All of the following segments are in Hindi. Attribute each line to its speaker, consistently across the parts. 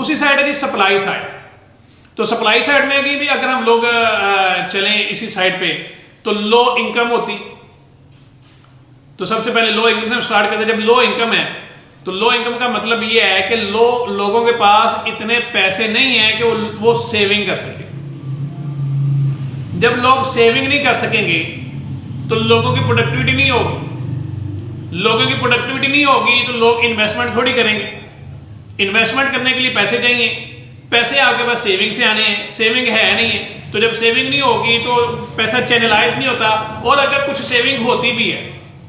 Speaker 1: दूसरी साइड है जी सप्लाई साइड। तो सप्लाई साइड में भी अगर हम लोग चलें इसी साइड पे तो लो इनकम होती। तो सबसे पहले लो इनकम से हम स्टार्ट करते हैं। जब लो इनकम है तो लो इनकम का मतलब ये है कि लोगों के पास इतने पैसे नहीं है कि वो सेविंग कर सके। जब लोग सेविंग नहीं कर सकेंगे तो लोगों की प्रोडक्टिविटी नहीं होगी। लोगों की प्रोडक्टिविटी नहीं होगी तो लोग इन्वेस्टमेंट थोड़ी करेंगे। इन्वेस्टमेंट करने के लिए पैसे चाहिए, पैसे आपके पास सेविंग से आने हैं, सेविंग है नहीं है। तो जब सेविंग नहीं होगी तो पैसा चैनलाइज नहीं होता। और अगर कुछ सेविंग होती भी है,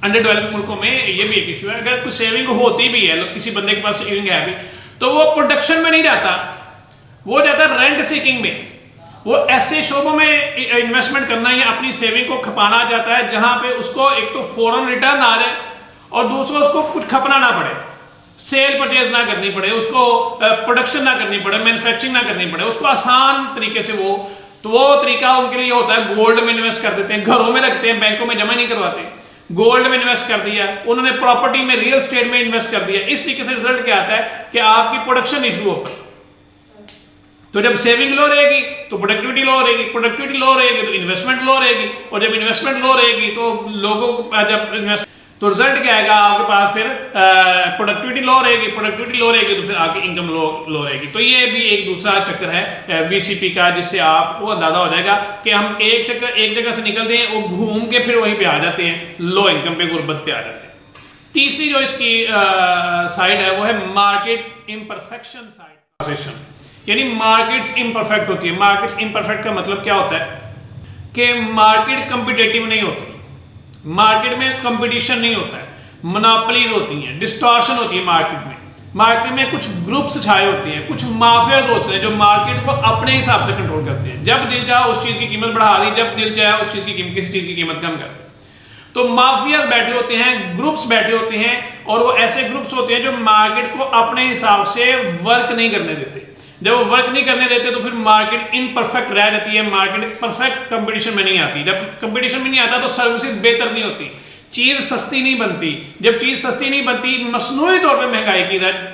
Speaker 1: अंडर डेवलप्ड मुल्कों में ये भी एक इशू है, अगर कुछ सेविंग होती भी है, किसी बंदे के पास सेविंग है भी, तो वो प्रोडक्शन में नहीं जाता, वो जाता रेंट सीकिंग में। वो ऐसे शोबों में इन्वेस्टमेंट करना या अपनी सेविंग को खपाना चाहता है जहां पे उसको एक तो फौरन रिटर्न आ जाए और दूसरा उसको कुछ खपना ना पड़े, सेल परचेज ना करनी पड़े, उसको प्रोडक्शन ना करनी पड़े, मैन्युफैक्चरिंग ना करनी पड़े, उसको आसान तरीके से वो तरीका उनके लिए होता है गोल्ड में इन्वेस्ट कर देते हैं, घरों में रखते हैं, बैंकों में जमा नहीं करवाते, गोल्ड में इन्वेस्ट कर दिया, उन्होंने प्रॉपर्टी में रियल एस्टेट में इन्वेस्ट कर दिया। इस तरीके से रिजल्ट क्या आता है कि आपकी प्रोडक्शन इशू होता है। तो जब सेविंग लो रहेगी तो प्रोडक्टिविटी लो रहेगी, प्रोडक्टिविटी लो रहेगी तो इन्वेस्टमेंट लो रहेगी, और जब इन्वेस्टमेंट लो रहेगी तो लोगों को जब इन्वेस्ट तो रिजल्ट क्या आएगा आपके पास, फिर प्रोडक्टिविटी लो रहेगी, प्रोडक्टिविटी लो रहेगी तो फिर आपकी इनकम लो रहेगी। तो ये भी एक दूसरा चक्कर है वीसीपी का, जिससे आपको अंदाजा हो जाएगा कि हम एक चक्कर एक जगह से निकलते हैं, वो घूम के फिर वहीं पे आ जाते हैं, लो इनकम पे, गुर्बत पे आ जाते हैं। तीसरी जो इसकी साइड है वो है मार्केट इम्परफेक्शन साइड, यानी मार्केट्स इम्परफेक्ट होती है। मार्केट्स इम्परफेक्ट का मतलब क्या होता है कि मार्केट कंपिटेटिव नहीं होती, मार्केट में कंपटीशन नहीं होता है, मोनोपोलीज होती हैं, डिस्टॉर्शन होती है मार्केट में कुछ ग्रुप्स छाए होते हैं, कुछ माफियाज होते हैं जो मार्केट को अपने हिसाब से कंट्रोल करते हैं। जब दिल चाहे उस चीज़ की कीमत बढ़ा दी, जब दिल चाहे उस चीज़ की किसी चीज़ की कीमत कम कर दी। तो माफियाज बैठे होते हैं, ग्रुप्स बैठे होते हैं, और वो ऐसे ग्रुप्स होते हैं जो मार्केट को अपने हिसाब से वर्क नहीं करने देते। जब वो वर्क नहीं करने देते तो फिर मार्केट इनपरफेक्ट रह जाती है, मार्केट परफेक्ट कंपटीशन में नहीं आती। जब कंपटीशन में नहीं आता तो सर्विसेज बेहतर नहीं होती, चीज़ सस्ती नहीं बनती। जब चीज़ सस्ती नहीं बनती, मसनूई तौर पे महंगाई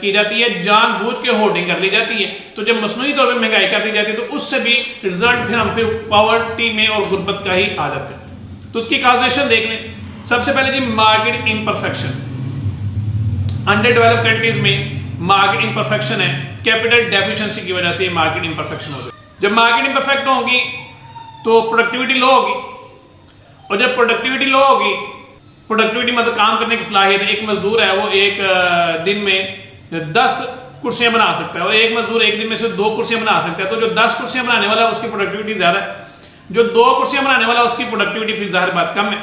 Speaker 1: की जाती है, जानबूझ के होर्डिंग कर ली जाती है। तो जब मसनूई तौर पे महंगाई कर दी जाती है तो उससे भी रिजल्ट फिर हम पॉवर्टी में और गुर्बत का ही आ जाते हैं। तो उसकी काजेशन देख लें। सबसे पहले जी market imperfection. Under developed countries में मार्केट इम्परफेक्शन है, कैपिटल डेफिशिएंसी की वजह से मार्केट इम्परफेक्शन होगी। जब मार्केट इम्परफेक्ट होगी तो प्रोडक्टिविटी लो होगी, और जब प्रोडक्टिविटी लो होगी, प्रोडक्टिविटी मतलब काम करने की सलाहियत, एक मजदूर है वो एक दिन में 10 कुर्सियां बना सकता है, और एक मजदूर एक दिन में सिर्फ 2 कुर्सियां बना सकता है। तो जो 10 कुर्सियां बनाने वाला है उसकी प्रोडक्टिविटी ज़्यादा है, जो 2 कुर्सियां बनाने वाला है उसकी प्रोडक्टिविटी फिर ज़ाहिर बात कम है।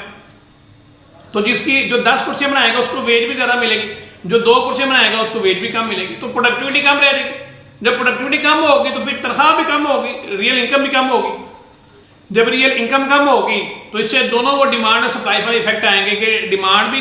Speaker 1: तो जो 10 कुर्सियां बनाएगा उसको वेज भी ज़्यादा मिलेगी, जो 2 कुर्सियां बनाएगा उसको वेज भी कम मिलेगी, तो प्रोडक्टिविटी कम रह जाएगी। जब प्रोडक्टिविटी कम होगी तो फिर तनख्वाह भी कम होगी, रियल इनकम भी कम होगी। जब रियल इनकम कम होगी तो इससे दोनों वो डिमांड और सप्लाई वाले इफेक्ट आएंगे कि डिमांड भी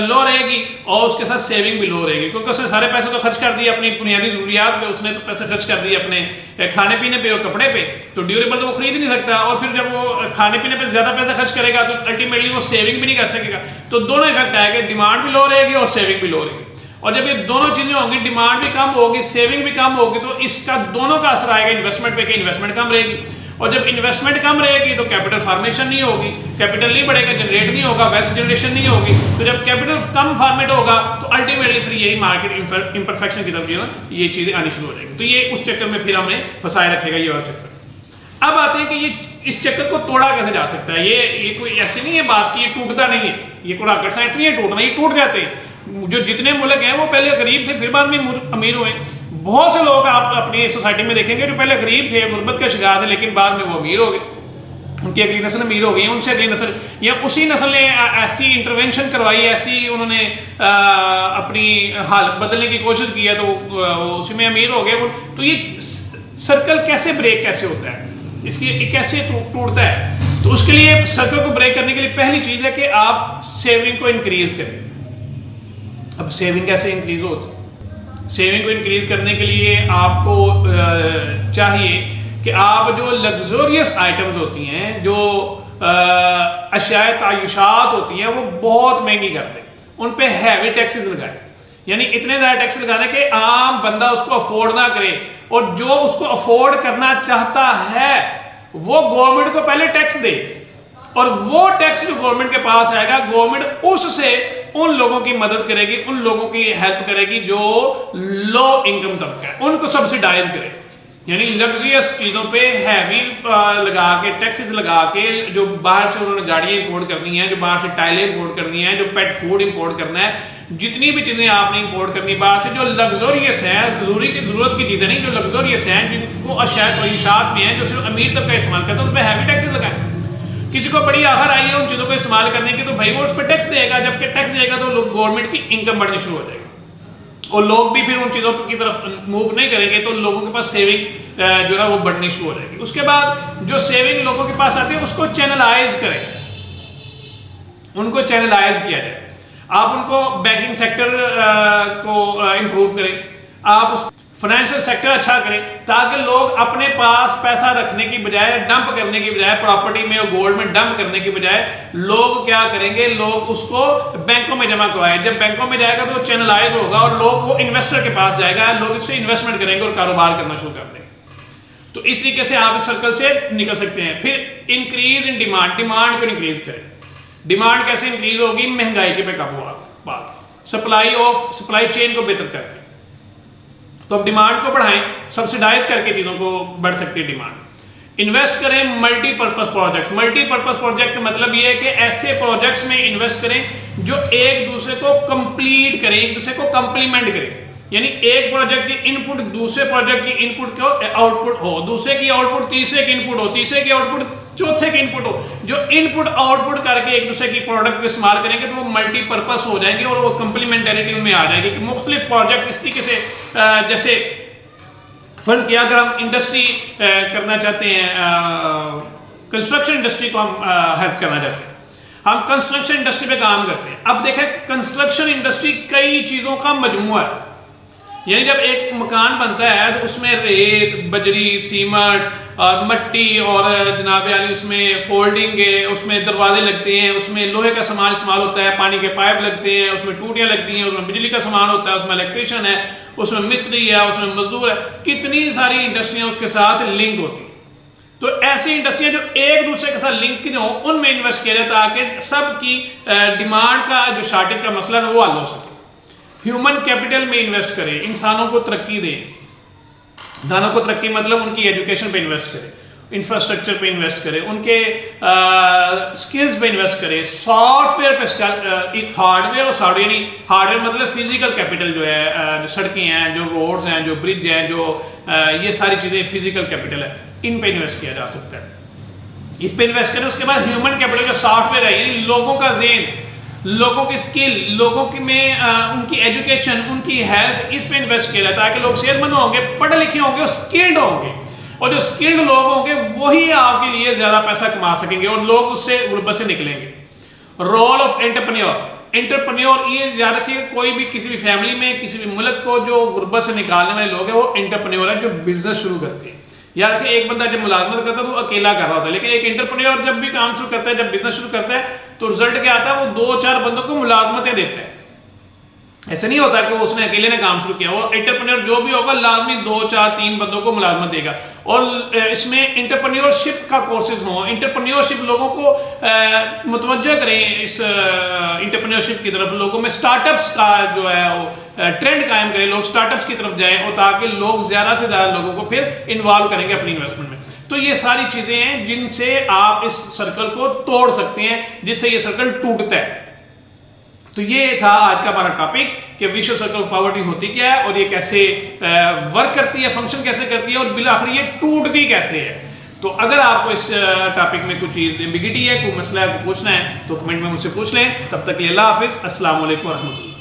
Speaker 1: लो रहेगी और उसके साथ सेविंग भी लो रहेगी, क्योंकि उसने सारे पैसे तो खर्च कर दिए अपनी बुनियादी ज़रूरियात पे, उसने तो पैसे खर्च कर दिए अपने खाने पीने पे और कपड़े पे, तो ड्यूरेबल तो वो खरीद नहीं सकता। और फिर जब वो खाने पीने पे ज़्यादा पैसा खर्च करेगा तो अल्टीमेटली वो सेविंग भी नहीं कर सकेगा। तो दोनों इफेक्ट आएगा, डिमांड भी लो रहेगी और सेविंग भी लो रहेगी। और जब ये दोनों चीज़ें होंगी, डिमांड भी कम होगी, सेविंग भी कम होगी, तो इसका दोनों का असर आएगा इन्वेस्टमेंट पे, कि इन्वेस्टमेंट कम रहेगी। और जब इन्वेस्टमेंट कम रहेगी तो कैपिटल फॉर्मेशन नहीं होगी, कैपिटल नहीं बढ़ेगा, जनरेट नहीं होगा, वेल्थ जनरेशन नहीं होगी। तो जब कैपिटल कम फॉर्मेट होगा तो अल्टीमेटली फिर यही मार्केट इम्परफेक्शन की तरफ जो है ये चीज़ें आनी शुरू हो जाएगी। तो ये उस चक्कर में फिर हमें फंसाए रखेगा ये वाला चक्कर। अब आते हैं कि ये इस चक्कर को तोड़ा कैसे जा सकता है। ये कोई ऐसी नहीं है बात कि ये टूटता नहीं है, ये कोई रॉकेट साइंस नहीं है टूटना, ये टूट जाते हैं। जो जितने मुल्क हैं वो पहले गरीब थे फिर बाद में अमीर हुए। बहुत से लोग आप अपनी सोसाइटी में देखेंगे जो पहले गरीब थे, गुर्बत का शिकार थे, लेकिन बाद में वो अमीर हो गए, उनकी अगली नस्ल अमीर हो गई, उनसे अगली नस्ल या उसी नस्ल ने ऐसी इंटरवेंशन करवाई, ऐसी उन्होंने अपनी हालत बदलने की कोशिश की है, तो उसी में अमीर हो गए। तो ये सर्कल कैसे ब्रेक कैसे होता है, इसकी कैसे टूटता है? तो उसके लिए सर्कल को ब्रेक करने के लिए पहली चीज़ है कि आप सेविंग को इंक्रीज करें। अब सेविंग कैसे इंक्रीज होती है? सेविंग को इंक्रीज करने के लिए आपको चाहिए कि आप जो लग्जरियस आइटम्स होती हैं, जो अशियाए तायुशात होती हैं, वो बहुत महंगी कर दें, उन पे हैवी टैक्सेस लगाएं। यानी इतने ज़्यादा टैक्स लगा दें कि आम बंदा उसको अफोर्ड ना करे, और जो उसको अफोर्ड करना चाहता है वो गवर्नमेंट को पहले टैक्स दे, और वो टैक्स जो गवर्नमेंट के पास आएगा गवर्नमेंट उससे उन लोगों की मदद करेगी, उन लोगों की हेल्प करेगी जो लो इनकम तबका है, उनको सब्सिडाइज करे। यानी लग्जरियस चीज़ों पे हैवी लगा के टैक्सेस लगा के, जो बाहर से उन्होंने गाड़ियाँ इंपोर्ट करनी है, जो बाहर से टाइलें इंपोर्ट करनी है, जो पेट फूड इंपोर्ट करना है, जितनी भी चीज़ें आपने इंपोर्ट करनी बाहर से, जो लग्जरियस है, ज़रूरत की चीज़ें नहीं, जो लग्जरियस हैं, जिनको अशात ईशात में है, जो सिर्फ अमीर तबका इस्तेमाल करता है, उस पर हैवी टैक्सेस लगाएं। किसी को बड़ी आखिर आई है उन चीज़ों को इस्तेमाल करने की, तो भाई वो उस पर टैक्स देगा, जबकि टैक्स देगा तो गवर्नमेंट की इनकम बढ़नी शुरू हो जाएगी, और लोग भी फिर उन चीज़ों की तरफ मूव नहीं करेंगे, तो लोगों के पास सेविंग जो है वो बढ़नी शुरू हो जाएगी। उसके बाद जो सेविंग लोगों के पास आती है उसको चैनलाइज करें, उनको चैनलाइज किया जाए। आप उनको बैंकिंग सेक्टर को इम्प्रूव करें, आप उस फाइनेंशियल सेक्टर अच्छा करें, ताकि लोग अपने पास पैसा रखने की बजाय, डंप करने की बजाय, प्रॉपर्टी में और गोल्ड में डंप करने की बजाय लोग क्या करेंगे, लोग उसको बैंकों में जमा करवाएं। जब बैंकों में जाएगा तो चैनलाइज होगा और लोग वो इन्वेस्टर के पास जाएगा, लोग इससे इन्वेस्टमेंट करेंगे और कारोबार करना शुरू कर देंगे। तो इस तरीके से आप इस सर्कल से निकल सकते हैं। फिर इंक्रीज इन डिमांड, डिमांड को इंक्रीज करें। डिमांड कैसे इंक्रीज होगी? महंगाई के पे काबू बात, सप्लाई चेन को बेहतर करके, तो अब डिमांड को बढ़ाएं, सब्सिडाइज करके चीज़ों को बढ़ सकती है डिमांड। इन्वेस्ट करें मल्टीपर्पज़ प्रोजेक्ट्स। मल्टीपर्पज़ प्रोजेक्ट का मतलब ये है कि ऐसे प्रोजेक्ट्स में इन्वेस्ट करें जो एक दूसरे को कंप्लीट करें, एक दूसरे को कंप्लीमेंट करें। यानी एक प्रोजेक्ट की इनपुट दूसरे प्रोजेक्ट की इनपुट को आउटपुट हो, दूसरे की आउटपुट तीसरे की इनपुट हो, तीसरे की आउटपुट चौथे की इनपुट हो। जो इनपुट आउटपुट करके एक दूसरे की प्रोडक्ट को इस्तेमाल करेंगे तो वो मल्टीपर्पज़ हो जाएंगे और वो कंप्लीमेंटरिटी उनमें आ जाएगी कि मुख्तलिफ प्रोजेक्ट इस तरीके से, जैसे फर्ज किया अगर हम इंडस्ट्री करना चाहते हैं, कंस्ट्रक्शन इंडस्ट्री को हम हेल्प करना चाहते हैं, हम कंस्ट्रक्शन इंडस्ट्री पे काम करते हैं। अब देखें कंस्ट्रक्शन इंडस्ट्री कई चीज़ों का मजमुआ है। यानी जब एक मकान बनता है तो उसमें रेत, बजरी, सीमेंट और मट्टी और जनाब यानी उसमें फोल्डिंग है, उसमें दरवाजे लगते हैं, उसमें लोहे का सामान इस्तेमाल होता है, पानी के पाइप लगते हैं, उसमें टूटियाँ लगती हैं, उसमें बिजली का सामान होता है, उसमें इलेक्ट्रीशियन है, उसमें मिस्त्री है, उसमें मजदूर है, कितनी सारी इंडस्ट्रियाँ उसके साथ लिंक होती हैं। तो ऐसी इंडस्ट्रियाँ जो एक दूसरे के साथ लिंक हो उनमें इन्वेस्ट किया जाए ताकि सबकी डिमांड का जो शॉर्टेज का मसला है वो हल हो सके। ह्यूमन कैपिटल में इन्वेस्ट करें, इंसानों को तरक्की दें। इंसानों को तरक्की मतलब उनकी एजुकेशन पे इन्वेस्ट करें, इंफ्रास्ट्रक्चर पे इन्वेस्ट करें, उनके स्किल्स पे इन्वेस्ट करें, सॉफ्टवेयर पे, हार्डवेयर और सॉफ्टवेयर यानी हार्डवेयर मतलब फिजिकल कैपिटल जो है, जो सड़कें हैं, जो रोड्स हैं, जो ब्रिज हैं, जो ये सारी चीज़ें फिजिकल कैपिटल है, इन पे इन्वेस्ट किया जा सकता है। इस पे इन्वेस्ट करें। उसके बाद ह्यूमन कैपिटल जो सॉफ्टवेयर है यानी लोगों का ज़हन, लोगों की स्किल, लोगों की में उनकी एजुकेशन, उनकी हेल्थ, इस पे इन्वेस्ट किया जाए ताकि लोग सेहतमंद होंगे, पढ़े लिखे होंगे और स्किल्ड होंगे, और जो स्किल्ड लोग होंगे वही आपके लिए ज़्यादा पैसा कमा सकेंगे और लोग उससे गुर्बत से निकलेंगे। रोल ऑफ एंटरप्रेन्योर ये याद रखिए, कोई भी किसी भी फैमिली में, किसी भी मुल्क को जो गुर्बत से निकालने वाले लोग हैं वो एंटरप्रेन्योर है, जो बिजनेस शुरू करते हैं। याद रखिए, एक बंदा जब मुलाजमत करता है तो अकेला कर रहा होता है, लेकिन एक एंटरप्रेन्योर जब भी काम शुरू करता है, जब बिजनेस शुरू करता है तो रिजल्ट क्या आता है, वो 2-4 बंदों को मुलाजमतें देता है। ऐसा नहीं होता कि उसने अकेले ने काम शुरू किया, वो एंटरप्रेन्योर जो भी होगा लाजमी 2-4-3 बंदों को मुलाजमत देगा। और इसमें एंटरप्रेन्योरशिप का कोर्सेज हों, एंटरप्रेन्योरशिप लोगों को मुतवज्जह करें इस एंटरप्रेन्योरशिप की तरफ, लोगों में स्टार्टअप्स का जो है वो ट्रेंड कायम करें, लोग स्टार्टअप्स की तरफ जाएं, और ताकि लोग ज़्यादा से ज़्यादा लोगों को फिर इन्वॉल्व करेंगे अपनी इन्वेस्टमेंट में। तो ये सारी चीज़ें हैं जिनसे आप इस सर्कल को तोड़ सकते हैं, जिससे ये सर्कल टूटता है। तो ये था आज का हमारा टॉपिक कि विश्व सर्कल ऑफ पॉवर्टी होती क्या है और ये कैसे वर्क करती है, फंक्शन कैसे करती है और बिलाखिर ये टूटती कैसे है। तो अगर आपको इस टॉपिक में कुछ चीज़ एम्बिगिटी है, कोई मसला है, पूछना है तो कमेंट में मुझसे पूछ लें। तब तक के लिए अल्लाह हाफिज़, अस्सलाम वालेकुम व रहमतुल्लाह।